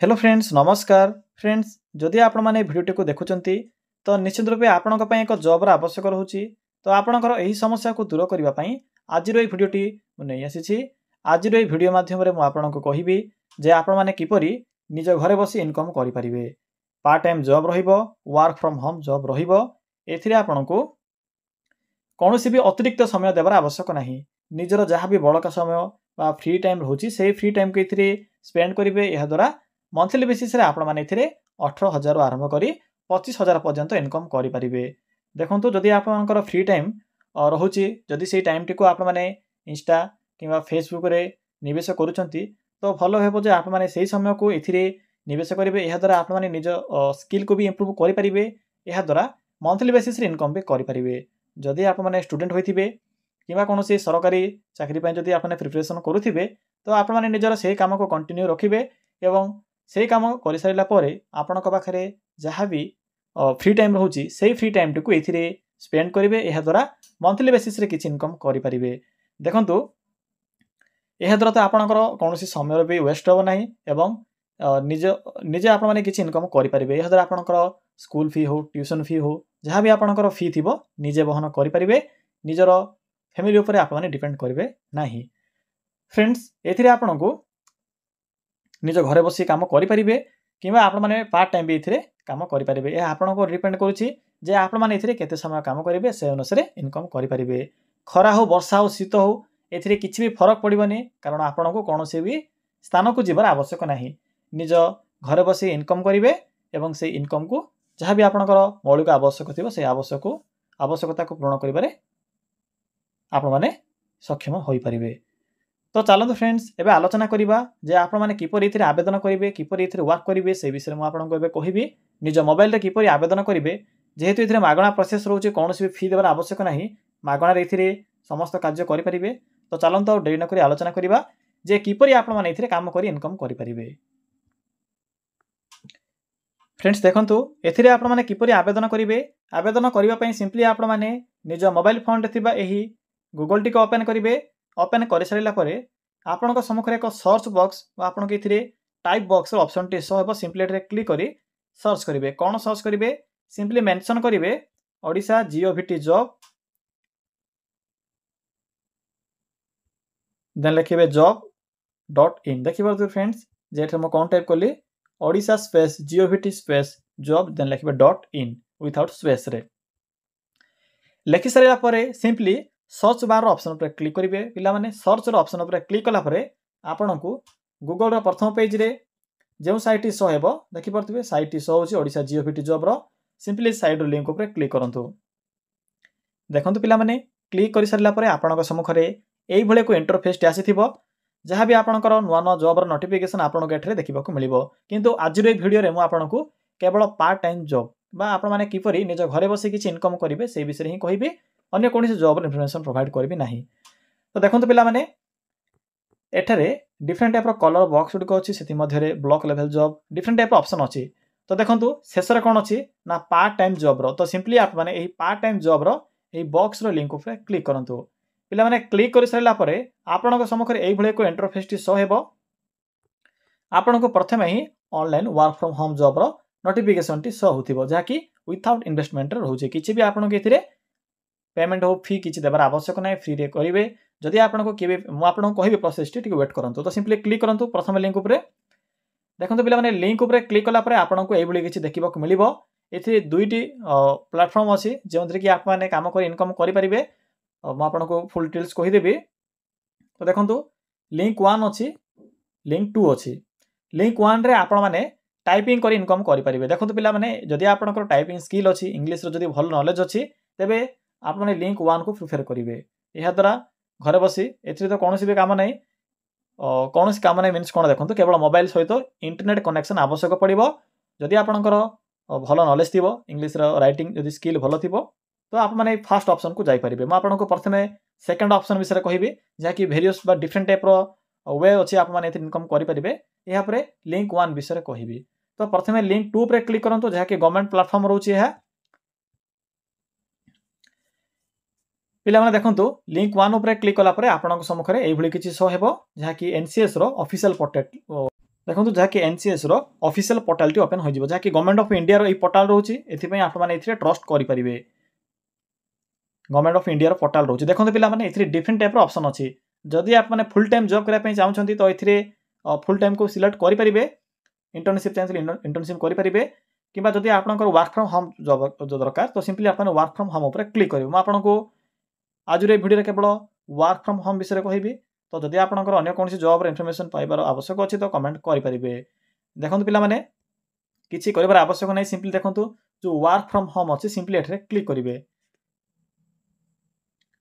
Hello friends नमस्कार friends जदि आपण मैंने भिडियोटी को देखुंत तो निश्चित रूपे आपण एक जॉबर आवश्यक रोचे तो आपणकर यही समस्या को दूर करने आज भिडियोटी नहीं आसी आज भिडियो मध्यम मुझे कहबी जे आपण मैंने किपर निज घरे बस इनकम करें part time job work from home job आपन को कौन भी अतिरिक्त समय देवार आवश्यक ना निजर जहाँ भी बड़का समय फ्री टाइम रोचे से फ्री टाइम को ये स्पेंड करेंगे यह द्वारा मंथली बेसीस आपण मैंने 18,000 आरंभ कर 25,000 पर्यंत इनकम करेंगे। देखो जदि आपंकर फ्री टाइम रोचे जदि से टाइम टी आप इंस्टा कि फेसबुक रे निवेश करुँच तो भल हे जे आप समय को ये निवेश करेंगे यह द्वारा आप निज स्किल को भी इम्प्रूव करेंगे यह द्वारा मंथली बेसीस इनकम भी करेंगे। जदि आप स्टूडेंट होते कि कौन सरकारी चाकरी जदि आप प्रिपरेशन करुवे तो आप निजर से काम को कंटिन्यू रखिए एवं से काम कर सारा आपण पाखे जहाँ भी फ्री टाइम रोचे से फ्री टाइम टी ये स्पेंड करेंगे यह द्वारा मंथली बेसीस किसी इनकम करेंगे। देखो यह द्वारा तो आपंकर कौन समय भी वेस्ट हे ना एवं निज निजे आप किसी इनकम करेंगे यह द्वारा आपंकर स्कूल फी हो ट्यूशन फी हो जहाँ भी आपंकर फी थी निजे बहन करेंगे निजर फैमिली उपर आप डिपेंड करेंगे ना। फ्रेंड्स ये आपन को निज घरे बस कम करेंगे कि आपण मैंने पार्ट टाइम भी ये कम करेंगे यह आपन को डिपेंड करुँचे आपण मैंने केते समय कम करेंगे से अनुसार इनकम करेंगे। खरा हो वर्षा हो शीत हो ये किसी भी फरक पड़ोनी कारण आपण को कौन भी स्थान को जीवार आवश्यक ना निज घरे बस इनकम करेंगे एवं से इनकम को जहाँ भी आपंकर मौलिक आवश्यक थी से आवश्यकता को पूर्ण करें आपण मैंने सक्षम हो पारे। तो चलते फ्रेंड्स एवं आलोचना करवा जे आप किपर ये आवेदन करेंगे किपर ये वर्क करेंगे से विषय में आपको कहबी निज मोबाइल रे किपर आवेदन करेंगे जेहेतु ये मागणा प्रोसेस रोचे कौन भी फी देवार आवश्यक ना मागणार ये समस्त कार्य करेंगे। तो चलते डेरी नक आलोचना करवा जे किपर आप काम कर इनकम करेंगे। फ्रेंड्स देखो ये आपने किपर आवेदन करेंगे आवेदन करने सिंपली आप निज मोबाइल फोन यही गूगल टी ओपन करेंगे ओपन कर सारापर आपण सम्मुखें एक सर्च बॉक्स आपन को ये टाइप बॉक्स ऑप्शन टी शो हे सिंपली क्लिक कर सर्च करेंगे कौन सर्च करेंगे सिंपली मेंशन करेंगे ओडिशा जीओवीटी जॉब देन लिखे job.in देखिए फ्रेंड्स जेठ मैं कौन टाइप कली Odisha space GOVT space job then लिखे .in विथआउट स्पेस रे लिखि सारापर सिंपली सर्च बार ऑप्शन पर क्लिक करेंगे पिला माने सर्च ऑप्शन पर क्लिक कलापर आपण को गूगल रो प्रथम पेज रे जो साइट शो हेबो देखि परथिबे साइट शो होची ओडिशा जीओवीटी जॉब रो सिंपली साइड लिंक पर क्लिक करंतु। देखंतु पिला माने क्लिक कर सारला परे आपणक सम्मुखरे एई भले को इंटरफेस आसीथिबो जहाँ भी आपणकर नुआ नुआ जॉब रो नोटिफिकेशन आपणक एठरे देखिबा को मिलिबो किंतु आज रे वीडियो रे मु आपणकु केवल पार्ट टाइम जॉब बा आपण माने किपरि निज घरे बसी किछि इनकम करिवे से विषय ही कहिबे अन्य कौन जॉब इनफॉरमेशन प्रोवाइड करेंगे ना। तो देखो पिला माने एठारे डिफरेंट टाइप कलर बॉक्स गुड़िक अच्छी से block level job different type option अच्छी। तो देखो शेष कौन अच्छी ना पार्ट टाइम जॉब रो तो सिंपली आप माने यही पार्ट टाइम जॉब रो यही बॉक्स रो लिंक उपर क्लिक करंतु पिला माने क्लिक कर सारा पर आपन सम्मुखें यही भले को इंटरफेस टी शो हेबो आपन को प्रथम ही online work from home job रो नोटिफिकेशन टी शो होथिबो जहाँकि विथआउट इन्वेस्टमेंट रोचे किसी भी आपन के पेमेंट हो फी किसी देवार आवश्यक ना फ्री रे करेंगे जदि आपको किए मुझे कहबी प्रोसेस टी वेट करूँ तो सिंपली क्लिक करूँ प्रथम लिंक उपर देखो पिला माने लिंक उपर क्लिक कलापर आपको ये किसी देखा मिल ये दुईटी प्लेटफॉर्म अच्छी जो कि आपने कम कर इनकम करेंगे मुझे फुल डिटेल्स कहीदेवी। तो देखो लिंक 1 अच्छी लिंक 2 अच्छी लिंक 1 रे आपण माने टाइपिंग कर इनकम करेंगे। देखो पिला माने जदि आपनकर टाइपिंग स्किल अच्छी इंग्लिश रो जदि भल नॉलेज अच्छी तेबे आप मैंने लिंक 1 को प्रिफेर करेंगे यह द्वारा घरे बसी तो कौन भी काम ना कौन काम ना मीन्स कौन देखो केवल मोबाइल सहित इंटरनेट कनेक्शन आवश्यक पड़ो जदि आपंकर भल नॉलेज थी इंग्लिश राइटिंग जदि स्किल भल थी तो आप मैंने फास्ट ऑप्शन को जापारे मुझे आपको प्रथम सेकंड ऑप्शन विषय कहबी जहाँकि भेरियस डिफरेंट टाइप वे अच्छी आप इनकम करेंगे यहाँ लिंक 1 विषय कहबी। तो प्रथम लिंक 2 पर क्लिक करूँ जहाँकि गवर्नमेंट प्लेटफॉर्म रोचे पिला माने देखंतु लिंक 1 उपर क्लिक कला परे आपनक सम्मुखरे एई भली किछि शो हेबो जहा कि एनसीएस रो ऑफिशियल पोर्टल देखो जहाँकि एनसीएस रो ऑफिशियल पोर्टाल टी ओपन हो जिवो जहाँकि गवर्नमेंट ऑफ इंडिया रो ई पोर्टाल रोची एथिपई आपण माने एथिरे ट्रस्ट करि परिबे गवर्नमेंट ऑफ इंडिया रो पोर्टाल रोची देखो पिला माने एथिरे डिफरेंट टाइप रो ऑप्शन अछि जदि आप माने फुल टाइम जॉब करै पई चाहउछंती तो एथिरे फुल टाइम को सिलेक्ट करि परिबे इंटर्नशिप चाहे इंटर्नशिप करि परिबे किबा जदि आपनकर वर्क फ्रॉम होम जॉब जो दरकार तो सिंपली आपण वर्क फ्रॉम होम ऊपर क्लिक करिवो म आपनको आज रे वीडियो रे केवल वर्क फ्रॉम होम विषय कहबी तो जदि आपनकर अन्य कोनसी जॉब रे इन्फॉर्मेशन पाइबार आवश्यक अछि तो कमेंट करि परिबे देखंतु पिला माने किछि करिबार आवश्यक नै सिंपली देखंतु जो वर्क फ्रॉम होम अछि सिंपली एठरे क्लिक करिवे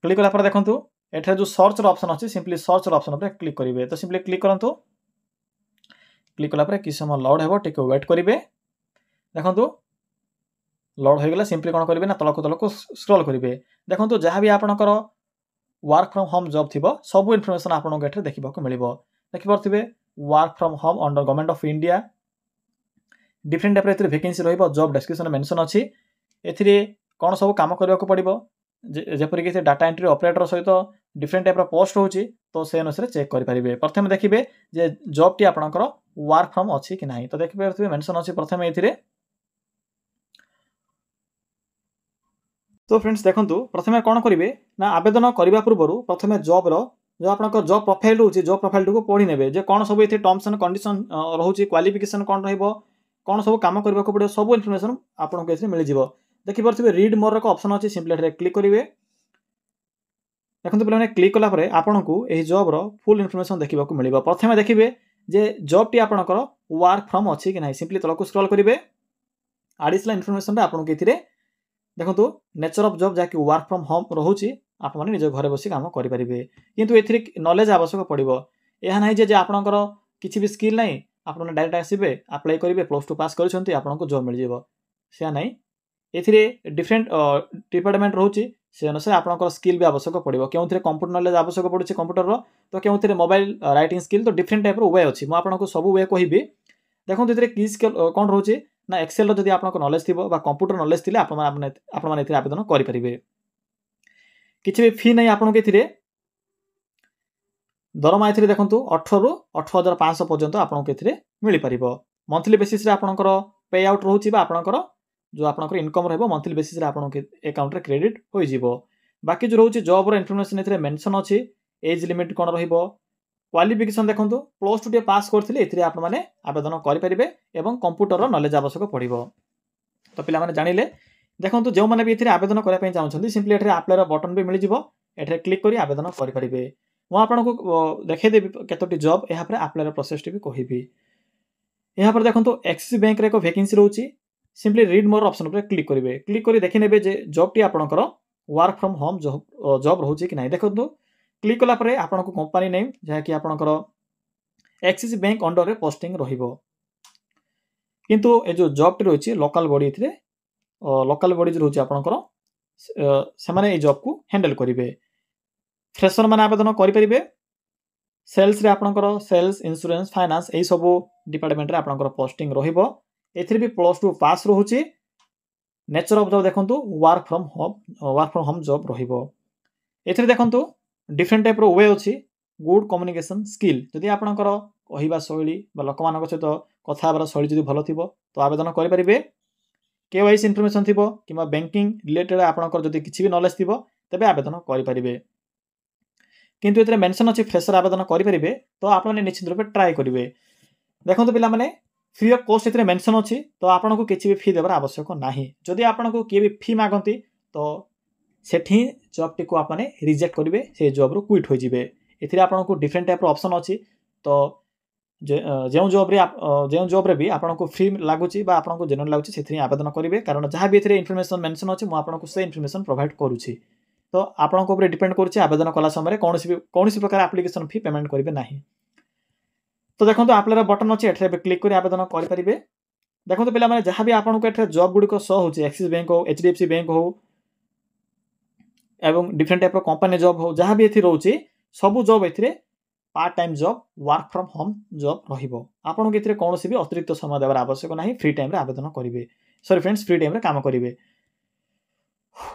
क्लिक कला पर देखंतु एठरे जो सर्च रो ऑप्शन अछि सिंपली सर्च रो ऑप्शन पर क्लिक करिवे तो सिंपली क्लिक करंतु क्लिक कला पर कि समय लोड हेबो टिके वेट करिवे देखंतु लोड हो गला सिंपली कोन करिवे ना तलको स्क्रॉल करिवे देखंतु जहां भी आपनकर वर्क फ्रॉम होम जॉब थिबो सब इन्फॉर्मेशन आपन गेट रे देखिबा को मिलिबो देखि परथिबे work from home under government of India different type रे एथिरे वैकेंसी रहइबो जॉब डिस्क्रिप्शन मेंशन अछि एथिरे कोन सब काम करबा को पड़िबो जेपरि कि डाटा एंट्री ऑपरेटर सहित डिफरेंट टाइप रो पोस्ट होची तो से अनुसार चेक करि परिबे प्रथमे देखिबे जे जॉब टी आपनकर वर्क फ्रॉम अछि कि नाही तो देखि परथिबे मेंशन अछि प्रथमे एथिरे तो फ्रेंड्स देखंतु प्रथमे कोन करिवे ना आवेदन करबा पूर्व प्रथमे जॉब रो जो आपनकर जॉब प्रोफाइल होची जॉब प्रोफाइल को पढि नेबे जे कोन सब एथि टर्म्स एंड कंडीशन रहउची क्वालिफिकेशन कोन रहइबो कोन सब काम करबा को पड़ियो सब इन्फॉर्मेशन आपन को एथि मिलि जिवो देखि परथिबे रीड मोर रो ऑप्शन अछि सिंपली एथि क्लिक करिवे देखंतु पिलाने क्लिक कला परे आपन को एही जॉब रो फुल इन्फॉर्मेशन देखिबा को मिलिबो प्रथमे देखिबे जे जॉब टी आपनकर वर्क फ्रॉम अछि कि नाही सिंपली तलको स्क्रॉल करिवे एडिशनल इन्फॉर्मेशन रे आपन को एथिरे देखंतु नेचर ऑफ जॉब जाकि वर्क फ्रॉम होम रहउची आप माने निज घरे बसी काम करि परिबे किंतु एथिरे नॉलेज आवश्यक पड़िबो एहा नाही जे आपनकर किछि भी स्किल नाही आपन डायरेक्ट आसीबे अप्लाई करिवे +2 पास करछंती आपनको जॉब मिल जेबो से नाही एथिरे डिफरेंट डिपार्टमेंट रहउची से अनुसार आपनकर स्किल भी आवश्यक पड़िबो केउथिरे कंप्यूटर नॉलेज आवश्यक पड़ुची कंप्यूटर रो तो केउथिरे मोबाइल राइटिंग स्किल तो डिफरेंट टाइप रो वे अछि म आपनको सब वे कहिबी देखंतु एथिरे की स्किल कोन रहउची ना एक्सेल रो जदि आपनको नॉलेज थिबो बा कंप्यूटर नॉलेज थिले आपन माने एथिरे आवेदन करि परिबे किछि भी फी नै आपन के एथिरे दरमा एथिरे देखंतु 18 रु 18500 पर्यंत आपन के एथिरे मिलि परिबो मंथली बेसिस रे आपनकर पे आउट रहउची बा आपनकर जो आपनकर इनकम रहबो मंथली बेसिस रे आपन के अकाउंट रे क्रेडिट होई जिवो बाकी जो रहउची जॉब रो इन्फॉर्मेशन एथिरे मेंशन अछि एज लिमिट कोन रहिबो क्वालिफिकेशन देखंतु +2 टे पास करथिले एथिरे आपन माने आवेदन करि परिबे एवं कंप्यूटर रो नॉलेज आवश्यक पड़िबो तो पिला माने जानिले देखंतु जो माने भी एथिरे आवेदन करै पय चाहउछंती सिंपली एथिरे अप्लाई रो बटन भी मिलि जिवो एथिरे क्लिक करी आवेदन करि परिबे म आपन को देखै देबी केतोटी जॉब एहा पर अप्लाई रो प्रोसेस टी भी कहिबी एहा पर देखंतु एक्सिस बैंक रे को वैकेंसी रहउची सिंपली रीड मोर ऑप्शन पर क्लिक करिवे क्लिक करी देखि नेबे जे जॉब टी आपनकर वर्क फ्रॉम होम जॉब रहउची कि नाही देखंतु क्लिक कला परे आपन को कंपनी नेम जहा कि आपनकर एक्सिस बैंक अंडर रे पोस्टिंग रहिबो किंतु ए जो जॉब टी रहउची लोकल बॉडी इथरे लोकल बॉडी जो रहउची आपनकर से माने ए जॉब को हैंडल करिवे फ्रेशर माने आवेदन करि परिबे सेल्स रे आपनकर सेल्स इंश्योरेंस फाइनेंस एई सब डिपार्टमेंट रे आपनकर पोस्टिंग रहिबो एथिरे भी +2 पास रहउची नेचर ऑफ जॉब देखंतु वर्क फ्रॉम होम जॉब रहिबो एथिरे देखंतु डिफरेंट टाइप रो वे अछि गुड कम्युनिकेशन स्किल जदि आपनकर कहिबा शैली बा लोकमानक सहित कथा बार शैली जदि भलो थिबो तो आवेदन करि परिबे केवाईसी इन्फॉर्मेशन थिबो किबा बैंकिंग रिलेटेड आपनकर जदि किछि भी नॉलेज थिबो तबे आवेदन करि परिबे किंतु एथिरे मेंशन अछि फ्रेशर आवेदन करि परिबे तो आपन निश्चित रूप ट्राई करिवे देखंतु पिला माने फ्री ऑफ कॉस्ट एथिरे मेंशन अछि तो आपनको किछि भी फी देबार आवश्यक नाही जदि आपनको के भी फी मागंती तो सेठी जॉब टी को आपने रिजेक्ट करिवे से जॉब रो क्विट हो जिवे एथिरे आपनको डिफरेंट टाइप रो ऑप्शन अछि तो जेउ जॉब रे भी आपनको फ्री लागुची बा आपनको जेनरल लागुची सेथि आवेदन करिवे कारण जहां भी एथिरे इन्फॉर्मेशन मेंशन अछि म आपनको से इन्फॉर्मेशन प्रोवाइड करूची तो आपनको ऊपर डिपेंड करूची आवेदन कला समय रे कोनोसी प्रकार एप्लीकेशन फी पेमेंट करिवे नाही तो देखंतु अप्लाई बटन अछि एठरे क्लिक करी आवेदन करि परिबे देखंतु पिला माने जहां भी आपनको एठरे जॉब गुडी को शो होची एक्सिस बैंक हो एचडीएफसी बैंक हो एवं डिफरेंट टाइप रो कंपनी जॉब हो जहां भी एथि रहउची सब जॉब एथिरे part time job work from home job रहिबो आपन के एथिरे कोनोसी भी अतिरिक्त समय देबार आवश्यक नाही फ्री टाइम रे आवेदन करिवे सॉरी फ्रेंड्स फ्री टाइम रे काम करिवे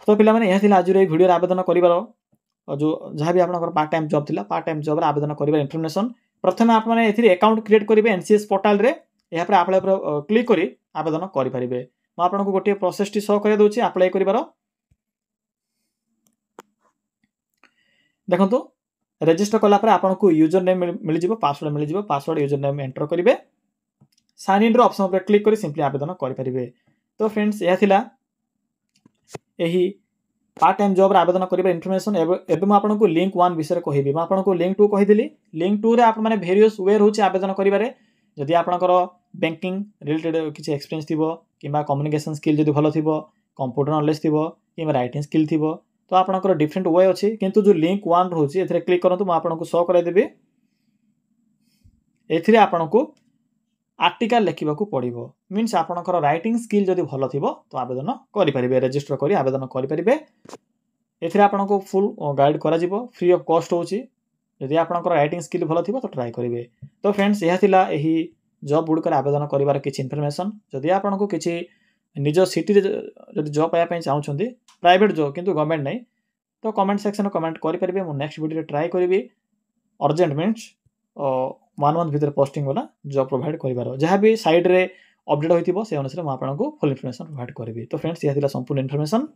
तो पिला माने एथिला आज रे वीडियो रे आवेदन करिवार जो जहां भी आपनकर पार्ट टाइम जॉब थिला पार्ट टाइम जॉब रे आवेदन करिवार इन्फॉर्मेशन प्रथम आपने अकाउंट क्रिएट करेंगे एनसीएस पोर्टाल रे यापर अप्लाई क्लिक करी आवेदन करेंगे। मैं आपको गोटे प्रोसेस टी शो कर दूसरी अप्लाई कर देखो रजिस्टर कलापर आपको यूजर नेम मिल जाव पासवर्ड मिल जाव पासवर्ड यूजर नेम एंटर करेंगे साइन इन ऑप्शन पर क्लिक कर सिंपली आवेदन करेंगे। तो फ्रेंड्स यही पार्ट टाइम जॉब आवेदन कर इनफॉरमेशन एवं आपको लिंक 1 विषय कहबी आपको लिंक 2 कहीदी लिंक 2 रे आप माने वेरियस वे रोचे आवेदन करिबारे जदि आपनकर बैंकिंग रिलेटेड किसी एक्सपीरियंस थिबो किबा कम्युनिकेशन स्किल जदि भलो थिबो कंप्यूटर नॉलेज थिबो किबा राइटिंग स्किल थिबो तो आपनकर डिफरेंट वे अछि किंतु जो लिंक 1 रहउची एथरे क्लिक करंतु म आपनको शो कराइ देबी। एथिरे आपनको आर्टिकल लिखिबाकू पड़िबो मींस आपनकर राइटिंग स्किल जदि भलो थिबो तो आवेदन करि परिबे रजिस्टर करी आवेदन करि परिबे। एथिरे आपनको फुल गाइड करा जिवो फ्री ऑफ कॉस्ट होची यदि आपनकर राइटिंग स्किल भलो थिबो तो ट्राई करिवे। तो फ्रेंड्स यह थिला एही जॉब गुड आवेदन करिवार किछि इनफॉरमेशन जदि आपनको किछि निज सिटी जदि जॉब पाया पई चाहुछंती प्राइवेट जॉब किंतु गवर्नमेंट नहीं तो कमेंट सेक्शन कमेंट करि परिबे मु नेक्स्ट वीडियो ट्राई करिवि अर्जेंट मींस 1 मंथ भीतर पोस्टिंग वाला जॉब प्रोवाइड करिवार जहाँ भी साइड रे अपडेट होइतिबो से अनुसार मु आपनको फुल इन्फॉर्मेशन प्रोवाइड करिवि। तो फ्रेंड्स यह थिला संपूर्ण इन्फॉर्मेशन।